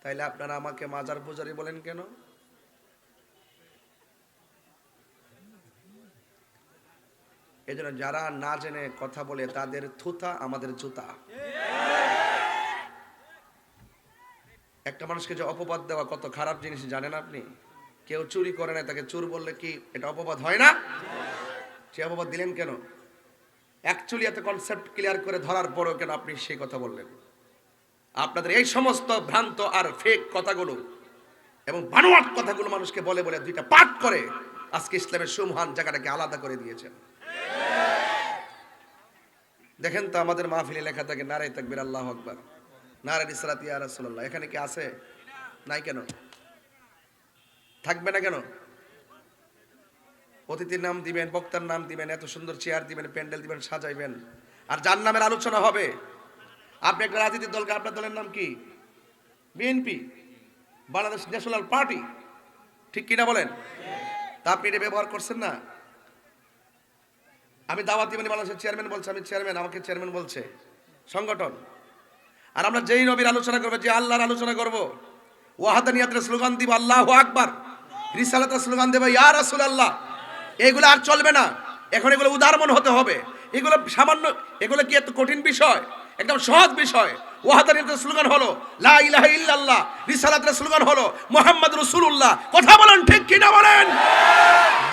তাইলে আপনারা আমাকে মাজার পূজারি বলেন কেন? এই জন্য যারা না জেনে কথা বলে তাদের থুতা আমাদের জুতা। একটা মানুষকে যে অপবাদ দেওয়া কত খারাপ জিনিস জানেন আপনি? কেউ চুরি করে না, তাকে চোর বললে কি এটা অপবাদ হয় না? সে অপবাদ দিলেন কেন? অ্যাকচুয়ালি এত কনসেপ্ট ক্লিয়ার করে ধরার পরও কেন আপনি সেই কথা বললেন? আপনাদের এই সমস্ত ভ্রান্ত আর ফেক কথাগুলো এবং বানোয়াট কথাগুলো মানুষকে বলে বলে দুইটা পাঠ করে আজকে ইসলামের সুমহান জায়গাটাকে আলাদা করে দিয়েছেন। দেখেন তো আমাদের মাহফিলে লেখা থাকে নারে তাকবীর আল্লাহু আকবার, নারে রিসালাত ইয়া রাসূলুল্লাহ। এখানে কি আছে? নাই কেন? থাকবে না কেন? অতিথির নাম দিবেন, বক্তার নাম দিবেন, এত সুন্দর চেয়ার দিবেন, প্যান্ডেল দিবেন, সাজাইবেন, আর যার নামের আলোচনা হবে। আপনি একটা রাজনৈতিক দলকে, আপনার দলের নাম কি? বিএনপি, বাংলাদেশ ন্যাশনাল পার্টি, ঠিক কিনা বলেন? তা আপনি এটা ব্যবহার করছেন না। আমি দাওয়াত দিবেন, বাংলাদেশের চেয়ারম্যান বলছে আমি চেয়ারম্যান, আমাকে চেয়ারম্যান বলছে সংগঠন। আর আমরা যেই নবীর আলোচনা করবো, যে আল্লাহর আলোচনা করবো, ওয়াহাদানিয়াতের স্লোগান দিব আল্লাহু আকবার, রিসালাতের স্লোগান দেব ইয়া রাসূলুল্লাহ, এগুলো আর চলবে না। এখন এগুলো উদারমন হতে হবে। এগুলো সামান্য, এগুলো কি এত কঠিন বিষয়? একদম সহজ বিষয়। ওয়াহাদানিয়াতের স্লোগান হলো লা ইলাহা ইল্লাল্লাহ, রিসালাতের স্লোগান হলো মুহাম্মদ রাসূলুল্লাহ। কথা বলেন ঠিক কিনা বলেন?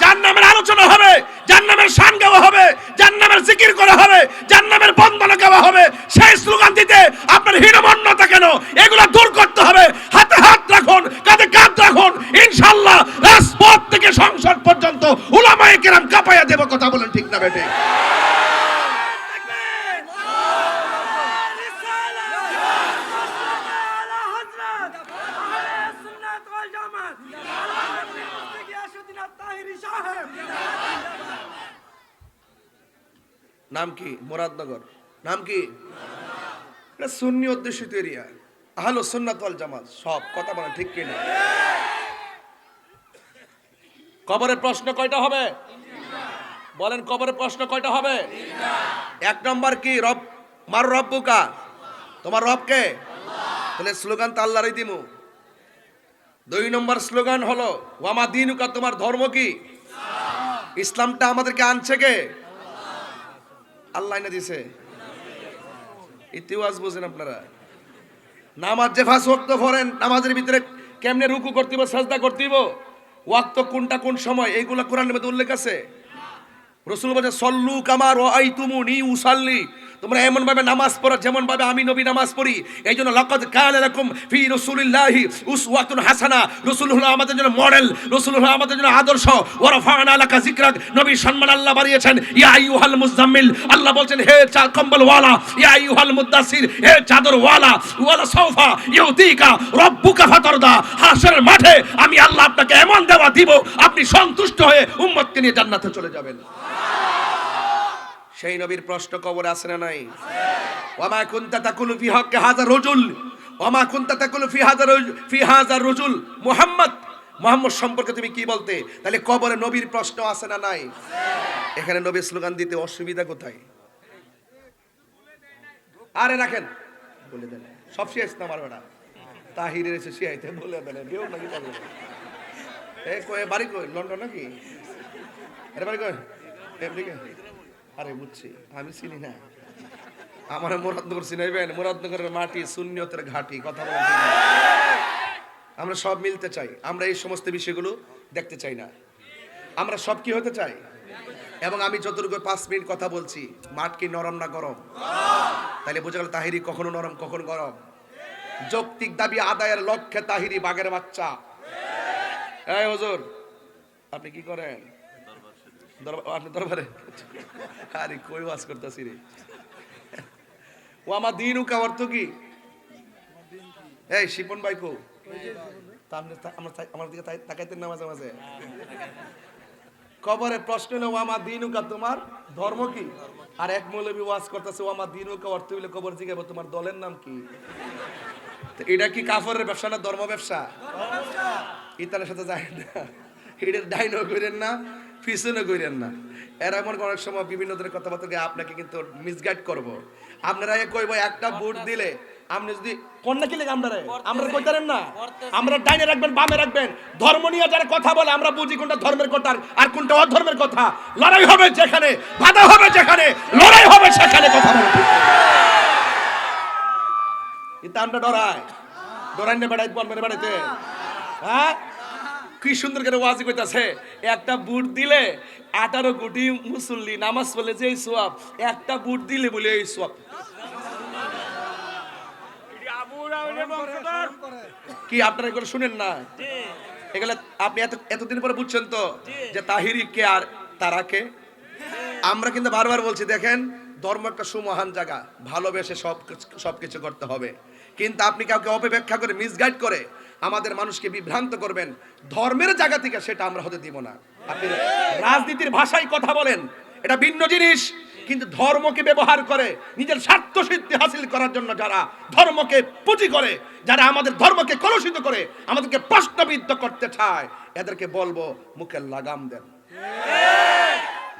যার নামের আলোচনা হবে, যার নামের শান গাওয়া হবে, যার নামের জিকির করা হবে, যার নামের বন্দনা গাওয়া হবে, সেই স্লোগান দিতে আপনার হীনমন্যতা কেন? এগুলো দূর করতে হবে। হাতে হাত রাখুন, কাঁধে কাঁধ রাখুন, ইনশাআল্লাহ রাজপথ থেকে সংসদ পর্যন্ত উলামায়ে কেরাম কাঁপায়া দেব। কথা বলেন ঠিক না বেটে? নাম কি? মুরাদনগর। নাম কি? এটা সুন্নি অধ্যুষিত এরিয়া, আহলুস সুন্নাত ওয়াল জামাত। সব কথা বলেন ঠিক কিনা? কবরের প্রশ্ন কয়টা হবে? বলেন কবরের প্রশ্ন কয়টা হবে? এক নম্বর কি? রব মার রব্বুকা, তোমার রব কে? তাহলে স্লোগান তো আল্লাহরই দিমু। দুই নম্বর স্লোগান হলো ওয়ামা দিনুকা, তোমার ধর্ম কি? ইসলামটা আমাদেরকে আনছে কে? আল্লাহ না দিছে। ইতিহাস বুঝেন আপনারা? নামাজ যে 5 ওয়াক্ত পড়েন, নামাজের ভিতরে কেমনে রুকু করতে হবে, সাজদা করতে হবে, ওয়াক্ত কোনটা কোন সময়, এইগুলা কোরআনের মধ্যে উল্লেখ আছে। রাসূল বলেন সল্লু কামা রাআইতুমুনি উসাল্লি, তোমরা এমন ভাবে নামাজ পড়ো যেমন ভাবে আমি নবী নামাজ পড়ি। এইজন্য লাকাদ কানা লাকুম ফি রাসূলিল্লাহি উসওয়াতুন হাসানাহ, রাসূল হলো আমাদের জন্য মডেল, রাসূল হলো আমাদের জন্য আদর্শ। ওয়া রাফা'না লাকা যিকরাক, নবীর সম্মান আল্লাহ বাড়িয়েছেন। ইয়া আইয়ুহাল মুজাম্মিল, আল্লাহ বলছেন হে কম্বল ওয়ালা, ইয়া আইয়ুহাল মুদ্দাসির, হে চাদর ওয়ালা, ওয়ালা সাওফা ইউতিকা রাব্বুকা ফাতারদা, হাসরের মাঠে আমি আল্লাহ আপনাকে এমন দেওয়া দিব, আপনি সন্তুষ্ট হয়ে উম্মতকে নিয়ে জান্নাতে চলে যাবেন। সেই নবীর প্রশ্ন কবরে আছে না নাই? ওয়ামা কুনতা তাকুলু ফি হাক্কি হাযা রাজুল, ওয়ামা কুনতা তাকুলু ফি হাযা রাজুল মুহাম্মদ, মুহাম্মদ সম্পর্কে তুমি কি বলতে? তাহলে কবরে নবীর প্রশ্ন আছে না নাই? এখানে নবীর স্লোগান দিতে অসুবিধা কোথায়? আরে রাখেন, বলে দেন সব শেষ না আমার বেটা তাহিরের এসে শিয়াইতে বলে দেন কেউ নাকি পাবে। এ কই বাড়ি কই? লন্ডন নাকি? আরে বাড়ি কই? আমেরিকা? আরে বুঝছি, আমি চিনি না। আমার মুরাদনগর চিনাইবেন? মুরাদনগরের মাটি সুন্নিয়তের ঘাটি। কথা বলেন ঠিক না? আমরা সব মিলতে চাই, আমরা এই সমস্ত বিষয়গুলো দেখতে চাই না। আমরা সব কি হতে চাই। এবং আমি যতটুকু 5 মিনিট কথা বলছি, মাঠ কি নরম না গরম? তাহলে বোঝা গেল তাহিরি কখনো নরম কখনো গরম। যৌক্তিক দাবি আদায়ের লক্ষ্যে তাহিরি বাঘের বাচ্চা। এই হুজুর আপনি কি করেন? আপনি দরবারে? আরে কই ওয়াজ করতেছি রে। ও আমার দিনুকা অর্থ কি? এই শিপন ভাই কো? আমার দিকে তাকাইতেন না মাঝে মাঝে? কবরে প্রশ্ন হলো আমার দিনুকা, তোমার ধর্ম কি? আর এক মৌলবী ওয়াজ করতেছে ও আমার দিনুকা অর্থ হইলে কবর জিগাবো তোমার দলের নাম কি? এটা কি কাফরের ব্যবসা না ধর্ম ব্যবসা? ইতানের সাথে যায় না। এটা ডাইনও করেন না, পিছনে করেন না। এর এমন অনেক সময় বিভিন্ন ধরনের কথাবার্তা দিয়ে আপনাকে কিন্তু মিসগাইড করব। আপনারা কইব একটা ভোট দিলে আপনি যদি কন্যা কি লেগে আমরা কইতারেন না, আমরা ডাইনে রাখবেন বামে রাখবেন, ধর্ম নিয়ে যারা কথা বলে আমরা বুঝি কোনটা ধর্মের কথা আর কোনটা অধর্মের কথা। লড়াই হবে যেখানে, বাধা হবে যেখানে, লড়াই হবে সেখানে কথা বলবে। এটা আমরা ডরাই না বেড়াই বলবেন বেড়াইতে। হ্যাঁ, কি সুন্দর করে ওয়াজি কইতাছে, একটা বুট দিলে 18 কোটি মুসল্লি নামাজ পড়লে যে সওয়াব, একটা বুট দিলে বলে এই সওয়াব। কি আপনারা এগুলো শুনেন না? এগুলো আপনি এতদিন পরে বুঝছেন তো যে তাহিরি কে আর তারা কে। আমরা কিন্তু বারবার বলছি, দেখেন ধর্ম একটা সুমহান জায়গা, ভালোবেসে সবকিছু করতে হবে। কিন্তু আপনি কাউকে অপব্যাখ্যা করে মিসগাইড করে আমাদের মানুষকে বিভ্রান্ত করবেন, ধর্মের জায়গা থেকে সেটা আমরা হতে দিব না। আপনি রাজনীতির ভাষায় কথা বলেন, এটা ভিন্ন জিনিস, কিন্তু ধর্মকে ব্যবহার করে নিজের স্বার্থ সিদ্ধি হাসিল করার জন্য যারা ধর্মকে পুঁজি করে, যারা আমাদের ধর্মকে কলুষিত করে, আমাদেরকে প্রশ্নবিদ্ধ করতে চায়, এদেরকে বলবো মুখে লাগাম দেন,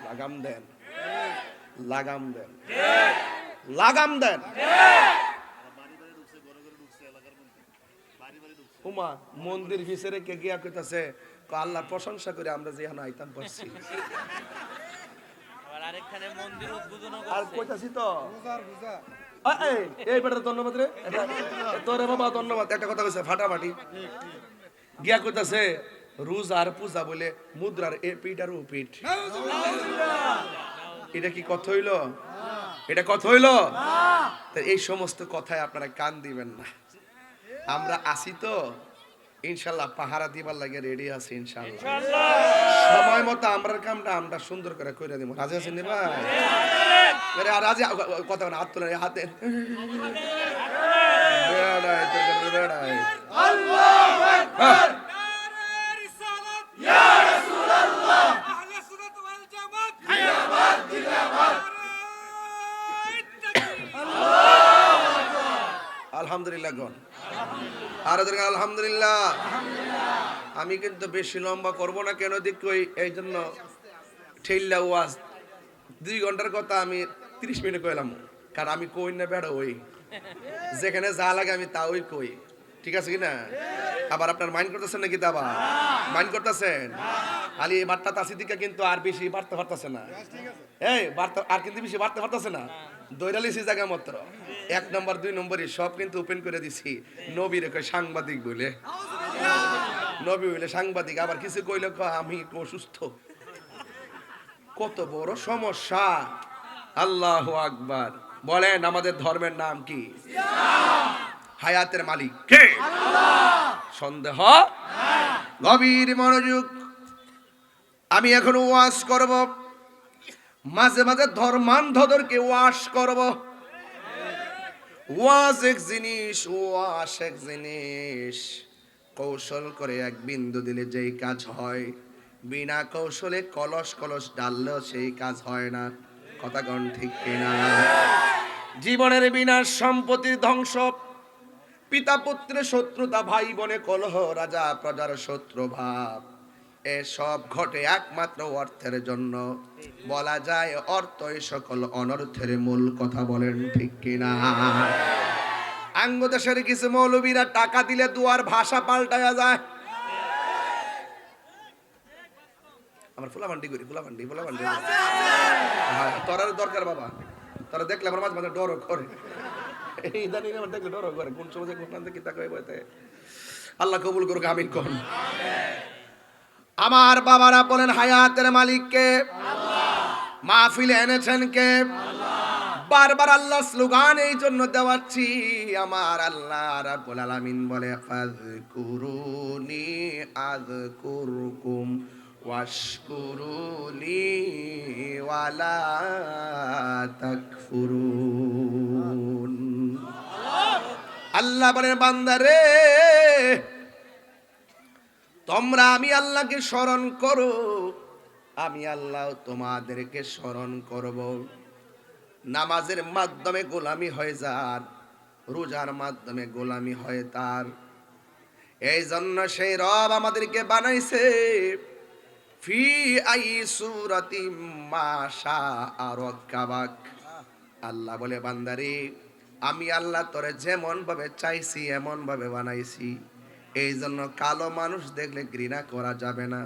লাগাম দেন, লাগাম দেন, লাগাম দেন। উমা মন্দির ভিতরে কে গিয়া কইতাছে আল্লাহর প্রশংসা করে আমরা যে এখন আইতাম পারছি। আরেকখানে মন্দির উদ্বোধন আর কইতাছি তো এই বেটা ধন্যবাদ রে, তোরে বাবা ধন্যবাদ। একটা কথা কইছে ফাটাফাটি গিয়া কইতাছে রোজ আর পূজা বলে মুদ্রার এ পিঠ আর ও পিঠ। এটা কি কথা হইলো? এটা কথা হইলো? এই সমস্ত কথায় আপনারা কান দিবেন না। আমরা আসি তো ইনশাল্লাহ, পাহারা দিবার লাগে রেডি আছি ইনশাল্লাহ। সময় মতো আমরা কামটা আমরা সুন্দর করে কইরা দিব। রাজি আছেন নি ভাই? আর রাজি কথা না, হাত তোলেন, হাতে বেড়াই তোর বেড়াই। আল্লাহু আকবার, রিসালাত ইয়া রাসূলুল্লাহ, আহলে সুন্নাত ওয়াল জামাত, জিন্দাবাদ জিন্দাবাদ। আল্লাহু আকবার, আলহামদুলিল্লাহ গণ, আর আলহামদুলিল্লাহ। আমি কিন্তু বেশি লম্বা করব না, কেন দিক এই জন্য ঠেল্লা ওয়াজ 2 ঘন্টার কথা আমি 30 মিনিটে কইলাম, কারণ আমি কই না বেড়া ওই যেখানে যা লাগে আমি তা ওই কই, ঠিক আছে কিনা? আবার আপনার মাইন্ড করতেছেন নাকি? তা আবার মাইন্ড করতেছেন? খালি এই বার্তা তাসি দিকে কিন্তু আর বেশি বাড়তে পারতেছে না, এই বার্তা আর কিন্তু বেশি বাড়তে পারতেছে না। দৈরালিসি জায়গা মাত্র 1 নম্বর 2 নম্বরই সব কিন্তু ওপেন করে দিছি। নবীর কয় সাংবাদিক বলে, নবী বলে সাংবাদিক, আবার কিছু কইলে আমি অসুস্থ। কত বড় সমস্যা! আল্লাহু আকবার। বলেন আমাদের ধর্মের নাম কি? হায়াতের মালিক কে? সন্দেহ গভীর মনোযোগ। আমি এখন ওয়াজ করব, মাঝে মাঝে ধর্মান্ধদেরকে ওয়াজ করব। ওয়াজ এক জিনিস, ওয়াজ এক জিনিস। কৌশল করে এক বিন্দু দিলে যেই কাজ হয়, বিনা কৌশলে কলস কলস ডাললেও সেই কাজ হয় না। কথা কোন ঠিক কিনা? জীবনের বিনাশ, সম্পত্তির ধ্বংস, পিতা পুত্রের শত্রুতা, ভাই বোনে কলহ, রাজা প্রজার শত্রু ভাব, এসব ঘটে একমাত্র অর্থের জন্য। বলা যায় অর্থই সকল অনর্থের মূল। কথা বলেন ঠিক কিনা? আঙ্গদেশের কিছু মৌলবীরা টাকা দিলে দুয়ার ভাষা পাল্টায়া যায়। আমার ফুলাভান্ডি করি, ফুলাভান্ডি তোর দরকার বাবা, তোরা দেখলে আমার মাঝে মাঝে ডরও করে। এই ইদানিং আমার দেখলে ডরও করে, কোন সময় কোন কি তাকে বলতে। আল্লাহ কবুল করুক, আমিন কোন। আমার বাবারা বলেন হায়াতের মালিককে, মাহফিলে এনেছেন কে? বারবার আল্লাহ স্লোগান এই জন্য দেওয়াচ্ছি। আমার আল্লাহ রাব্বুল আলামিন বলে ফাযকুরুনি আযকুরকুম ওয়াশকুরুলি ওয়ালা তাকফুরুন। আল্লাহ বলেন বান্দারে, তোমরা আমি আল্লাহকে স্মরণ করো, আমি আল্লাহ তোমাদেরকে স্মরণ করব। নামাজের মাধ্যমে গোলামি হয় যার, রোজার মাধ্যমে গোলামি হয় তার। এই জন্য সেই রব আমাদেরকে বানাইছে ফি আই সূরাতিম মা শাআ রাক্কাবাক। আল্লাহ বলে বান্দারে, আমি আল্লাহ তোরে যেমন ভাবে চাইছি এমন ভাবে বানাইছি, এই জন্য কালো মানুষ দেখলে ঘৃণা করা যাবে না।